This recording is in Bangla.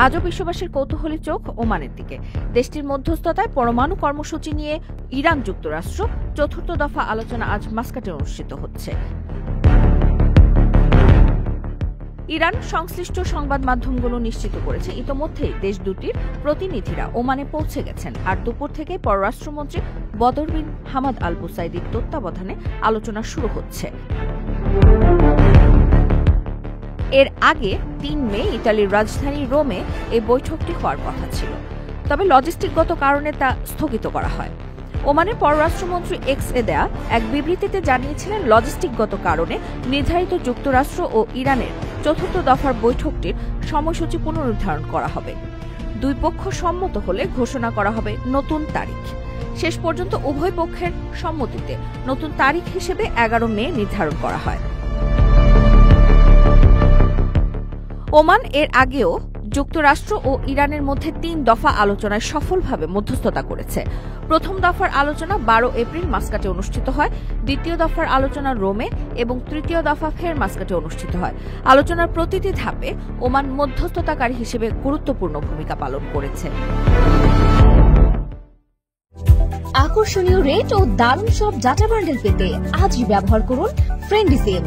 আজও বিশ্ববাসীর কৌতূহলী চোখ ওমানের দিকে। দেশটির মধ্যস্থতায় পরমাণু কর্মসূচি নিয়ে ইরান যুক্তরাষ্ট্র চতুর্থ দফা আলোচনা আজ মাস্কাটে অনুষ্ঠিত হচ্ছে। ইরান সংশ্লিষ্ট সংবাদ মাধ্যমগুলো নিশ্চিত করেছে ইতোমধ্যেই দেশ দুটির প্রতিনিধিরা ওমানে পৌঁছে গেছেন, আর দুপুর থেকে পররাষ্ট্রমন্ত্রী বদর বিন হামাদ আল বুসাইদির তত্ত্বাবধানে আলোচনা শুরু হচ্ছে। এর আগে ৩ মে ইতালির রাজধানী রোমে এই বৈঠকটি হওয়ার কথা ছিল, তবে লজিস্টিকগত কারণে তা স্থগিত করা হয়। ওমানের পররাষ্ট্রমন্ত্রী এক্স-এ দেয়া এক বিবৃতিতে জানিয়েছিলেন, লজিস্টিকগত কারণে নির্ধারিত যুক্তরাষ্ট্র ও ইরানের চতুর্থ দফার বৈঠকটির সময়সূচি পুনর্নির্ধারণ করা হবে। দুই পক্ষ সম্মত হলে ঘোষণা করা হবে নতুন তারিখ। শেষ পর্যন্ত উভয় পক্ষের সম্মতিতে নতুন তারিখ হিসেবে ১১ মে নির্ধারণ করা হয়। ওমান এর আগেও যুক্তরাষ্ট্র ও ইরানের মধ্যে ৩ দফা আলোচনায় সফলভাবে মধ্যস্থতা করেছে। প্রথম দফার আলোচনা ১২ এপ্রিল মাস্কাটে অনুষ্ঠিত হয়, দ্বিতীয় দফার আলোচনা রোমে এবং তৃতীয় দফা ফের মাস্কাটে অনুষ্ঠিত হয়। আলোচনার প্রতিটি ধাপে ওমান মধ্যস্থতাকারী হিসেবে গুরুত্বপূর্ণ ভূমিকা পালন করেছে। আকর্ষণীয় রেট ও দারুণ সব ডাটা বান্ডেল পেতে আজই ব্যবহার করুন ফ্রেন্ডলি সিম।